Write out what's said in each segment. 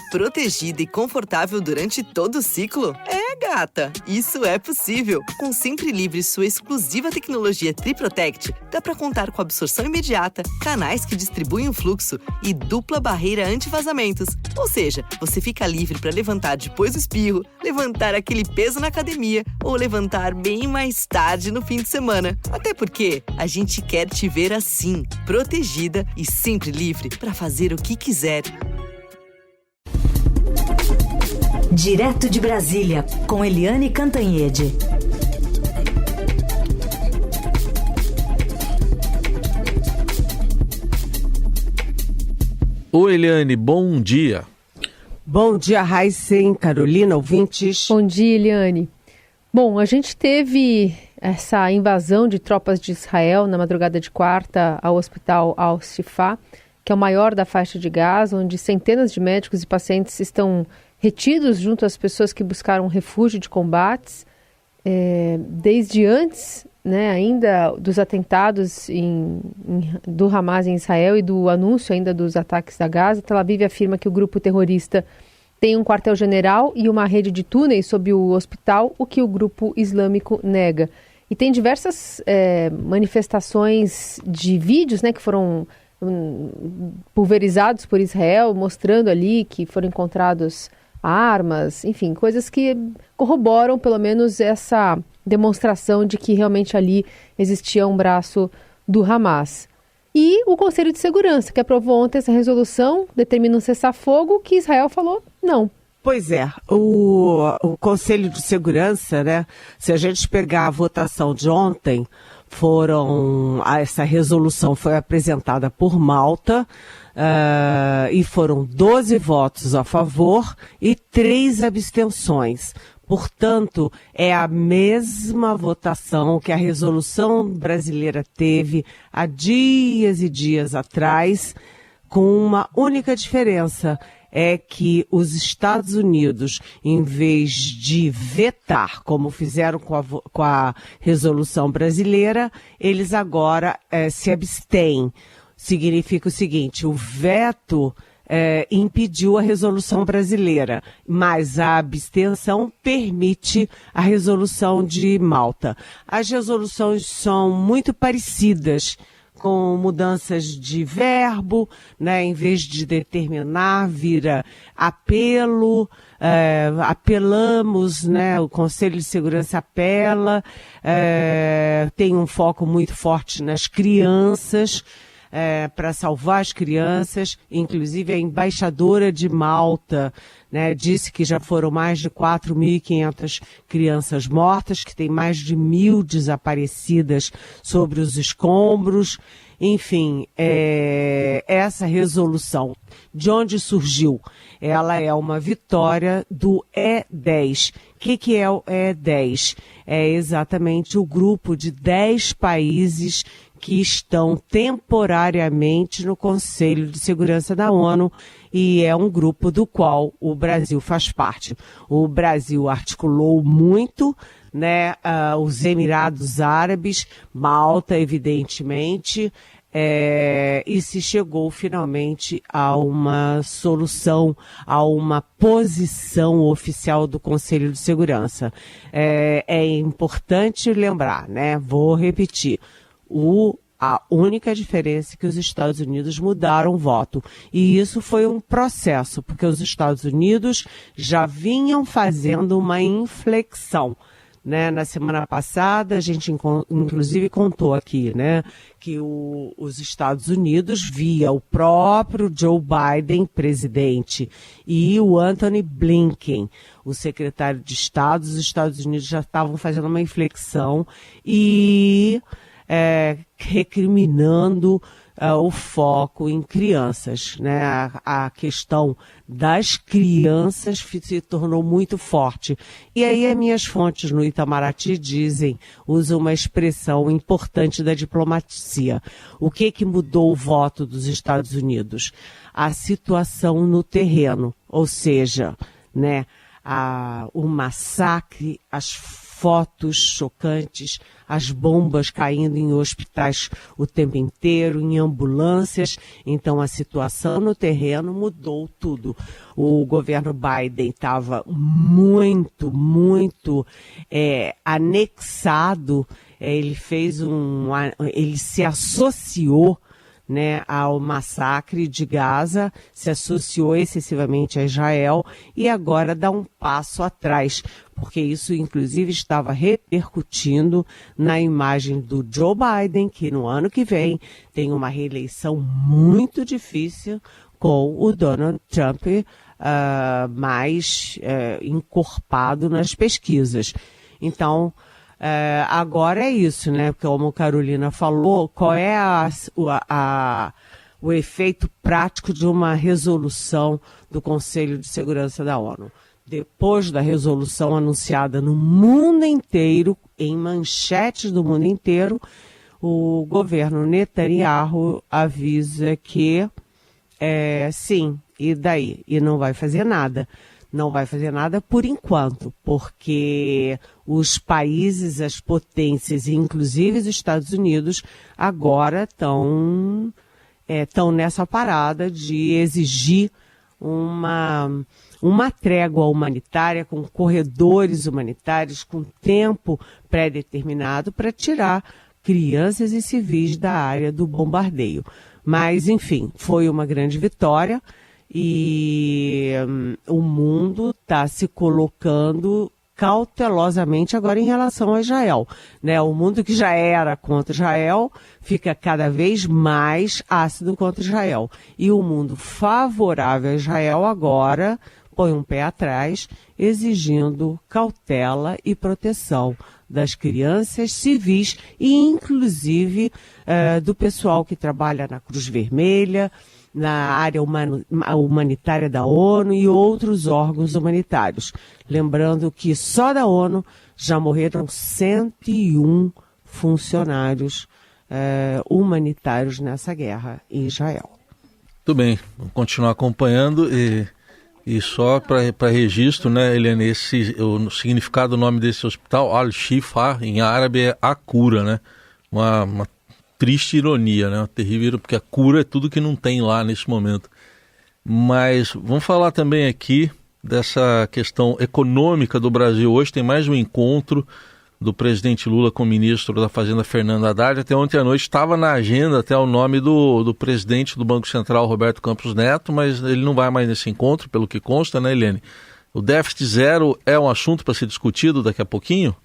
protegida e confortável durante todo o ciclo? É, gata, isso é possível. Com Sempre Livre, sua exclusiva tecnologia TriProtect, dá para contar com absorção imediata, canais que distribuem o fluxo e dupla barreira anti-vazamentos. Ou seja, você fica livre para levantar depois do espirro, levantar aquele peso na academia ou levantar bem mais tarde no fim de semana. Até porque a gente quer te ver assim, protegida e sempre livre para fazer o que quiser. Direto de Brasília, com Eliane Cantanhede. Oi, Eliane, bom dia. Bom dia, Raíssen, Carolina, ouvintes. Bom dia, Eliane. Bom, a gente teve essa invasão de tropas de Israel na madrugada de quarta ao hospital Al-Shifa, que é o maior da faixa de Gaza, onde centenas de médicos e pacientes estão retidos junto às pessoas que buscaram refúgio de combates. Desde antes, ainda dos atentados do Hamas em Israel e do anúncio ainda dos ataques da Gaza, Tel Aviv afirma que o grupo terrorista tem um quartel-general e uma rede de túneis sob o hospital, o que o grupo islâmico nega. E tem diversas manifestações de vídeos que foram pulverizados por Israel, mostrando ali que foram encontrados armas, enfim, coisas que corroboram pelo menos essa demonstração de que realmente ali existia um braço do Hamas. E o Conselho de Segurança, que aprovou ontem essa resolução, determina um cessar-fogo, que Israel falou não. Pois é, o Conselho de Segurança, se a gente pegar a votação de ontem, essa resolução foi apresentada por Malta, e foram 12 votos a favor e 3 abstenções. Portanto, é a mesma votação que a resolução brasileira teve há dias e dias atrás, com uma única diferença. É que os Estados Unidos, em vez de vetar, como fizeram com a resolução brasileira, eles agora se abstêm. Significa o seguinte, o veto impediu a resolução brasileira, mas a abstenção permite a resolução de Malta. As resoluções são muito parecidas, com mudanças de verbo, em vez de determinar, vira apelo, apelamos, o Conselho de Segurança apela, tem um foco muito forte nas crianças, para salvar as crianças. Inclusive a embaixadora de Malta disse que já foram mais de 4.500 crianças mortas, que tem mais de 1.000 desaparecidas sobre os escombros. Enfim, essa resolução, de onde surgiu? Ela é uma vitória do E10. O que é o E10? É exatamente o grupo de 10 países que estão temporariamente no Conselho de Segurança da ONU, e é um grupo do qual o Brasil faz parte. O Brasil articulou muito, os Emirados Árabes, Malta, evidentemente, e se chegou finalmente a uma solução, a uma posição oficial do Conselho de Segurança. É importante lembrar, vou repetir, a única diferença é que os Estados Unidos mudaram o voto. E isso foi um processo, porque os Estados Unidos já vinham fazendo uma inflexão. Na semana passada, a gente inclusive contou aqui, que os Estados Unidos, via o próprio Joe Biden, presidente, e o Anthony Blinken, o secretário de Estado, os Estados Unidos já estavam fazendo uma inflexão e recriminando o foco em crianças, A questão das crianças se tornou muito forte. E aí as minhas fontes no Itamaraty usam uma expressão importante da diplomacia. O que mudou o voto dos Estados Unidos? A situação no terreno, ou seja, o massacre, as fotos chocantes, as bombas caindo em hospitais o tempo inteiro, em ambulâncias. Então a situação no terreno mudou tudo. O governo Biden estava muito anexado. Ele se associou, né, ao massacre de Gaza, se associou excessivamente a Israel e agora dá um passo atrás, porque isso inclusive estava repercutindo na imagem do Joe Biden, que no ano que vem tem uma reeleição muito difícil com o Donald Trump mais encorpado nas pesquisas. Então, agora é isso, né? Como a Carolina falou, qual é o efeito prático de uma resolução do Conselho de Segurança da ONU? Depois da resolução anunciada no mundo inteiro, em manchetes do mundo inteiro, o governo Netanyahu avisa que sim, e daí? E não vai fazer nada. Não vai fazer nada por enquanto, porque os países, as potências, inclusive os Estados Unidos, agora estão nessa parada de exigir uma trégua humanitária, com corredores humanitários, com tempo pré-determinado para tirar crianças e civis da área do bombardeio. Mas, enfim, foi uma grande vitória. E o mundo está se colocando cautelosamente agora em relação a Israel, né? O mundo que já era contra Israel fica cada vez mais ácido contra Israel. E o mundo favorável a Israel agora põe um pé atrás, exigindo cautela e proteção das crianças civis e inclusive do pessoal que trabalha na Cruz Vermelha, na área humanitária da ONU e outros órgãos humanitários. Lembrando que só da ONU já morreram 101 funcionários humanitários nessa guerra em Israel. Tudo bem, vamos continuar acompanhando e só para registro, né, Eliane, o significado do nome desse hospital, Al-Shifa, em árabe é a cura, né? Uma triste ironia, né? Terrível, porque a cura é tudo que não tem lá nesse momento. Mas vamos falar também aqui dessa questão econômica do Brasil. Hoje tem mais um encontro do presidente Lula com o ministro da Fazenda, Fernando Haddad. Até ontem à noite estava na agenda até o nome do presidente do Banco Central, Roberto Campos Neto, mas ele não vai mais nesse encontro, pelo que consta, né, Eliane? O déficit zero é um assunto para ser discutido daqui a pouquinho?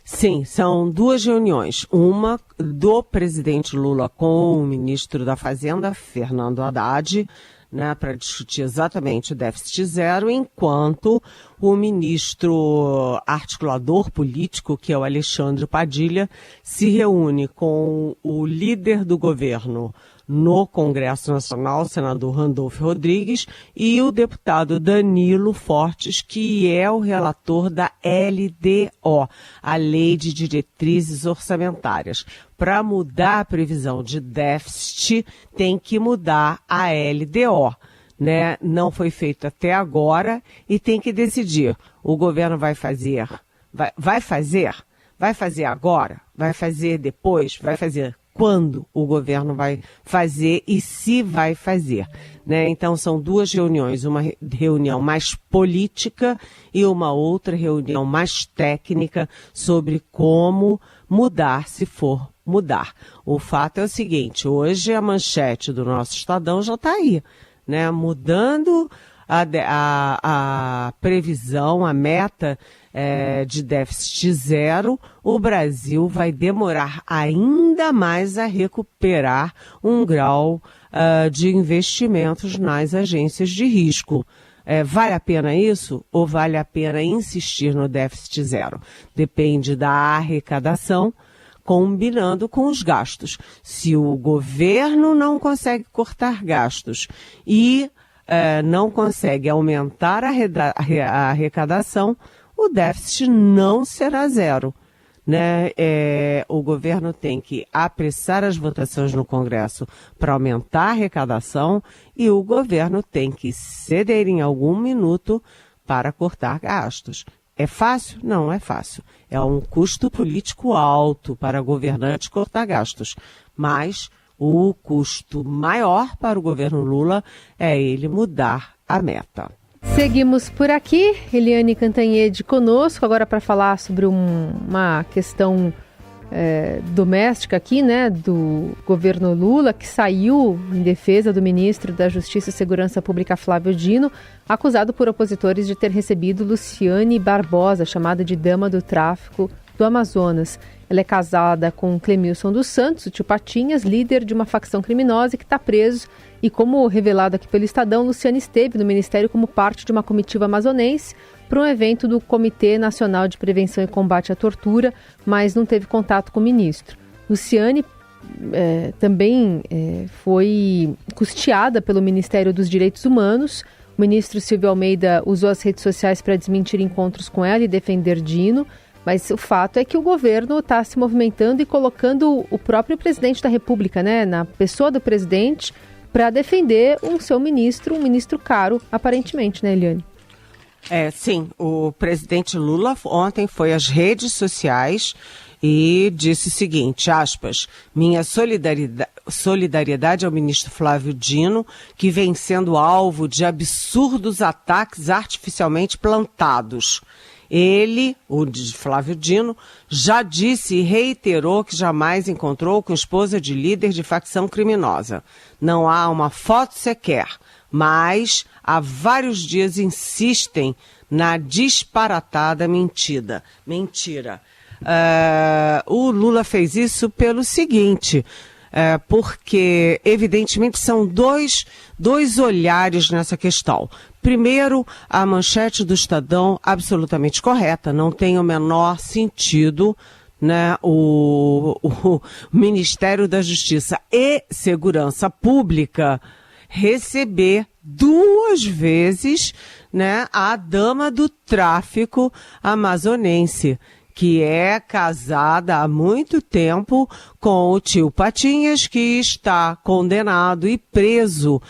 Sim, são duas reuniões. Uma do presidente Lula com o ministro da Fazenda, Fernando Haddad, né, para discutir exatamente o déficit zero, enquanto o ministro articulador político, que é o Alexandre Padilha, se reúne com o líder do governo no Congresso Nacional, o senador Randolfo Rodrigues, e o deputado Danilo Fortes, que é o relator da LDO, a Lei de Diretrizes Orçamentárias. Para mudar a previsão de déficit, tem que mudar a LDO, né? Não foi feito até agora e tem que decidir. O governo vai fazer agora? Vai fazer depois? Vai fazer quando o governo vai fazer e se vai fazer, né? Então são duas reuniões, uma reunião mais política e uma outra reunião mais técnica sobre como mudar, se for mudar. O fato é o seguinte, hoje a manchete do nosso Estadão já está aí, né? Mudando a previsão, a meta de déficit zero, o Brasil vai demorar ainda mais a recuperar um grau de investimentos nas agências de risco. Vale a pena isso ou vale a pena insistir no déficit zero? Depende da arrecadação, combinando com os gastos. Se o governo não consegue cortar gastos e não consegue aumentar a arrecadação, o déficit não será zero, né? O governo tem que apressar as votações no Congresso para aumentar a arrecadação e o governo tem que ceder em algum minuto para cortar gastos. É fácil? Não é fácil. É um custo político alto para governantes cortar gastos, mas o custo maior para o governo Lula é ele mudar a meta. Seguimos por aqui, Eliane Cantanhede conosco, agora para falar sobre uma questão doméstica aqui, né, do governo Lula, que saiu em defesa do ministro da Justiça e Segurança Pública, Flávio Dino, acusado por opositores de ter recebido Luciane Barbosa, chamada de Dama do Tráfico do Amazonas. Ela é casada com Clemilson dos Santos, o tio Patinhas, líder de uma facção criminosa que está preso. E como revelado aqui pelo Estadão, Luciane esteve no Ministério como parte de uma comitiva amazonense para um evento do Comitê Nacional de Prevenção e Combate à Tortura, mas não teve contato com o ministro. Luciane também foi custeada pelo Ministério dos Direitos Humanos. O ministro Silvio Almeida usou as redes sociais para desmentir encontros com ela e defender Dino. Mas o fato é que o governo está se movimentando e colocando o próprio presidente da República, né, na pessoa do presidente, para defender um ministro caro, aparentemente, né, Eliane? Sim, o presidente Lula ontem foi às redes sociais e disse o seguinte, aspas, minha solidariedade ao ministro Flávio Dino, que vem sendo alvo de absurdos ataques artificialmente plantados. Ele, o de Flávio Dino, já disse e reiterou que jamais encontrou com esposa de líder de facção criminosa. Não há uma foto sequer, mas há vários dias insistem na disparatada mentira. O Lula fez isso pelo seguinte, porque evidentemente são dois olhares nessa questão. Primeiro, a manchete do Estadão absolutamente correta, não tem o menor sentido, né, o Ministério da Justiça e Segurança Pública receber 2 vezes, né, a dama do tráfico amazonense, que é casada há muito tempo com o tio Patinhas, que está condenado e preso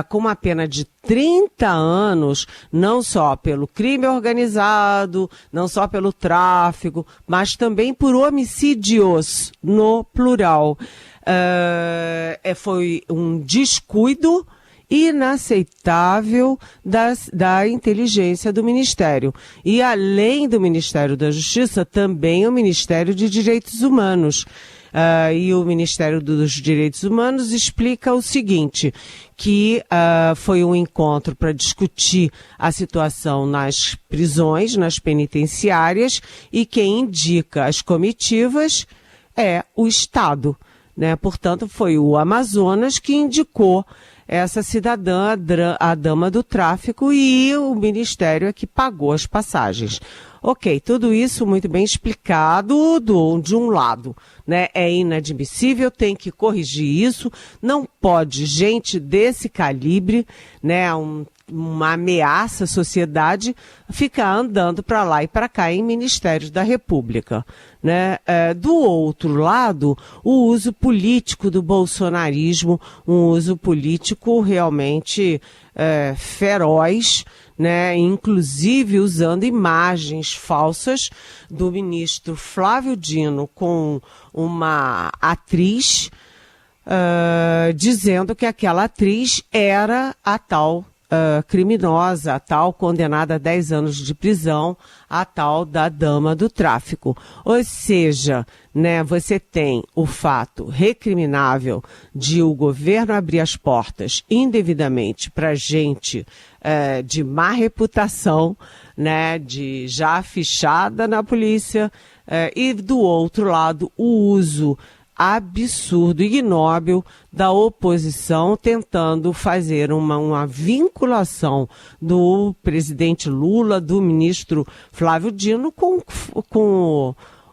com uma pena de 30 anos, não só pelo crime organizado, não só pelo tráfico, mas também por homicídios, no plural. Foi um descuido inaceitável da inteligência do Ministério. E além do Ministério da Justiça, também o Ministério de Direitos Humanos. E o Ministério dos Direitos Humanos explica o seguinte, que foi um encontro para discutir a situação nas prisões, nas penitenciárias, e quem indica as comitivas é o Estado, né? Portanto, foi o Amazonas que indicou essa cidadã, a dama do tráfico, e o Ministério é que pagou as passagens. Ok, tudo isso muito bem explicado de um lado, né? É inadmissível, tem que corrigir isso, não pode gente desse calibre, né, uma ameaça à sociedade, ficar andando para lá e para cá em ministérios da República, né? Do outro lado, o uso político do bolsonarismo, um uso político realmente feroz, né? Inclusive usando imagens falsas do ministro Flávio Dino com uma atriz, dizendo que aquela atriz era a tal criminosa, a tal condenada a 10 anos de prisão, a tal da dama do tráfico. Ou seja, né, você tem o fato recriminável de o governo abrir as portas indevidamente para gente de má reputação, né, de já fichada na polícia, e do outro lado o uso absurdo, ignóbil da oposição, tentando fazer uma vinculação do presidente Lula, do ministro Flávio Dino com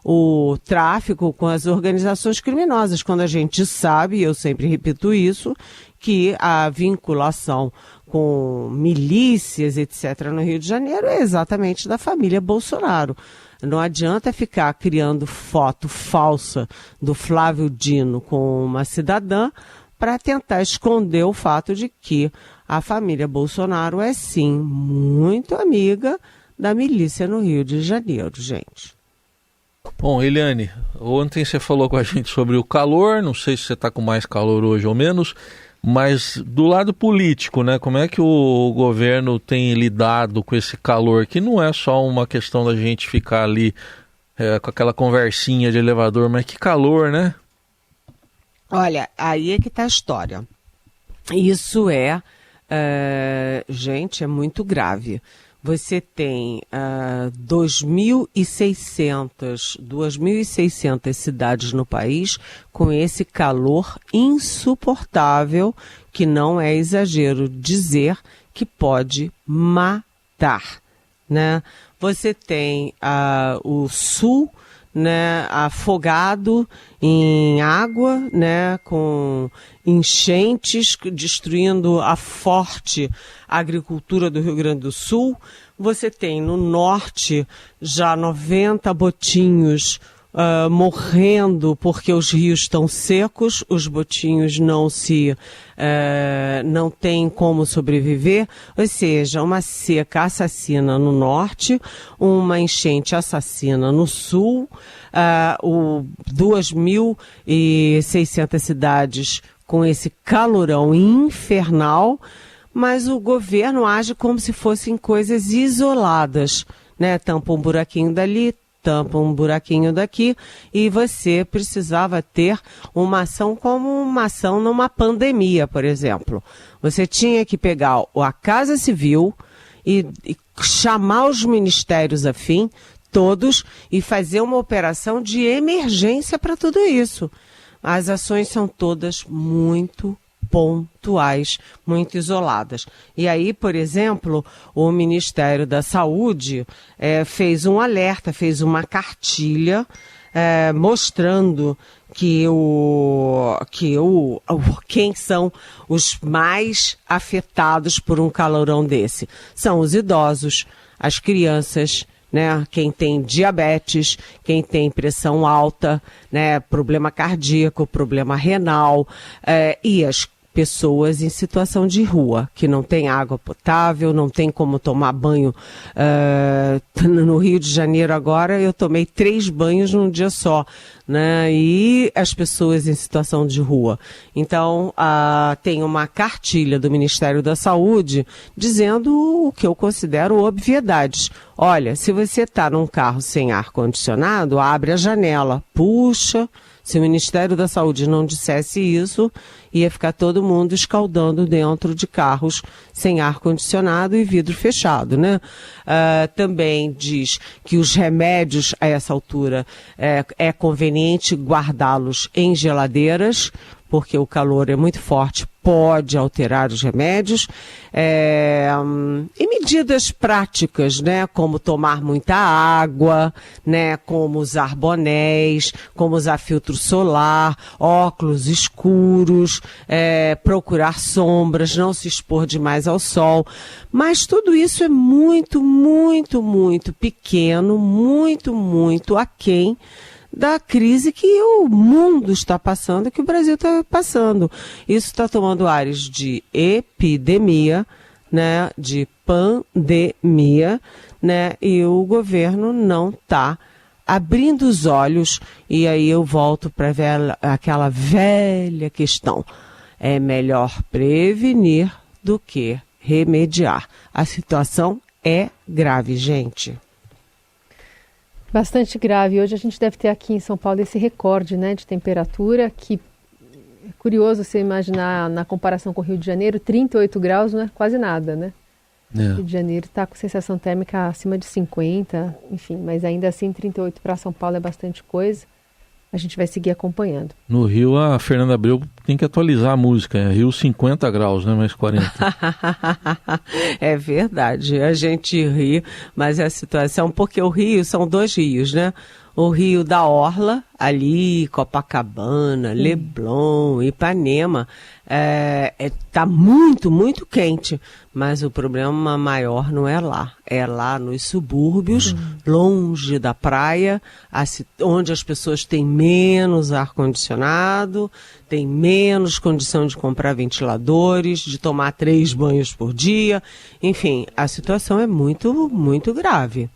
o tráfico, com as organizações criminosas, quando a gente sabe, eu sempre repito isso, que a vinculação com milícias, etc., no Rio de Janeiro é exatamente da família Bolsonaro. Não adianta ficar criando foto falsa do Flávio Dino com uma cidadã para tentar esconder o fato de que a família Bolsonaro é, sim, muito amiga da milícia no Rio de Janeiro, gente. Bom, Eliane, ontem você falou com a gente sobre o calor, não sei se você está com mais calor hoje ou menos, mas do lado político, né? Como é que o governo tem lidado com esse calor, que não é só uma questão da gente ficar ali com aquela conversinha de elevador, mas que calor, né? Olha, aí é que está a história. Isso gente, é muito grave. Você tem 2.600 cidades no país com esse calor insuportável, que não é exagero dizer que pode matar, né? Você tem o sul, né, afogado em água, né, com enchentes destruindo a forte agricultura do Rio Grande do Sul. Você tem no norte já 90 botinhos morrendo porque os rios estão secos, os botinhos não têm como sobreviver, ou seja, uma seca assassina no norte, uma enchente assassina no sul, 2.600 cidades com esse calorão infernal, mas o governo age como se fossem coisas isoladas, né? Tampa um buraquinho dali, tampa um buraquinho daqui, e você precisava ter uma ação como uma ação numa pandemia, por exemplo. Você tinha que pegar a Casa Civil e chamar os ministérios afim, todos, e fazer uma operação de emergência para tudo isso. As ações são todas muito pontuais, muito isoladas. E aí, por exemplo, o Ministério da Saúde fez um alerta, fez uma cartilha mostrando quem são os mais afetados por um calorão desse. São os idosos, as crianças, né, quem tem diabetes, quem tem pressão alta, né, problema cardíaco, problema renal, e as pessoas em situação de rua, que não tem água potável, não tem como tomar banho. No Rio de Janeiro agora eu tomei 3 banhos num dia só, né? E as pessoas em situação de rua. Então, tem uma cartilha do Ministério da Saúde dizendo o que eu considero obviedades. Olha, se você está num carro sem ar-condicionado, abre a janela, puxa. Se o Ministério da Saúde não dissesse isso, ia ficar todo mundo escaldando dentro de carros sem ar-condicionado e vidro fechado, né? Também diz que os remédios, a essa altura, é conveniente guardá-los em geladeiras, porque o calor é muito forte, pode alterar os remédios, e medidas práticas, né, como tomar muita água, né, como usar bonés, como usar filtro solar, óculos escuros, procurar sombras, não se expor demais ao sol, mas tudo isso é muito, muito, muito pequeno, muito, muito aquém da crise que o mundo está passando, que o Brasil está passando. Isso está tomando ares de epidemia, né, de pandemia, né, e o governo não está abrindo os olhos. E aí eu volto para aquela velha questão. É melhor prevenir do que remediar. A situação é grave, gente. Bastante grave. Hoje a gente deve ter aqui em São Paulo esse recorde, né, de temperatura, que é curioso você imaginar na comparação com o Rio de Janeiro, 38 graus não é quase nada, né? O Rio de Janeiro está com sensação térmica acima de 50, enfim, mas ainda assim 38 para São Paulo é bastante coisa. A gente vai seguir acompanhando. No Rio, a Fernanda Abreu tem que atualizar a música. É Rio 50 graus, né? Mais 40. É verdade. A gente ri, mas é a situação... Porque o Rio são 2 rios, né? O Rio da Orla, ali, Copacabana, Leblon, Ipanema, tá muito, muito quente. Mas o problema maior não é lá. É lá nos subúrbios, longe da praia, onde as pessoas têm menos ar-condicionado, têm menos condição de comprar ventiladores, de tomar 3 banhos por dia. Enfim, a situação é muito, muito grave.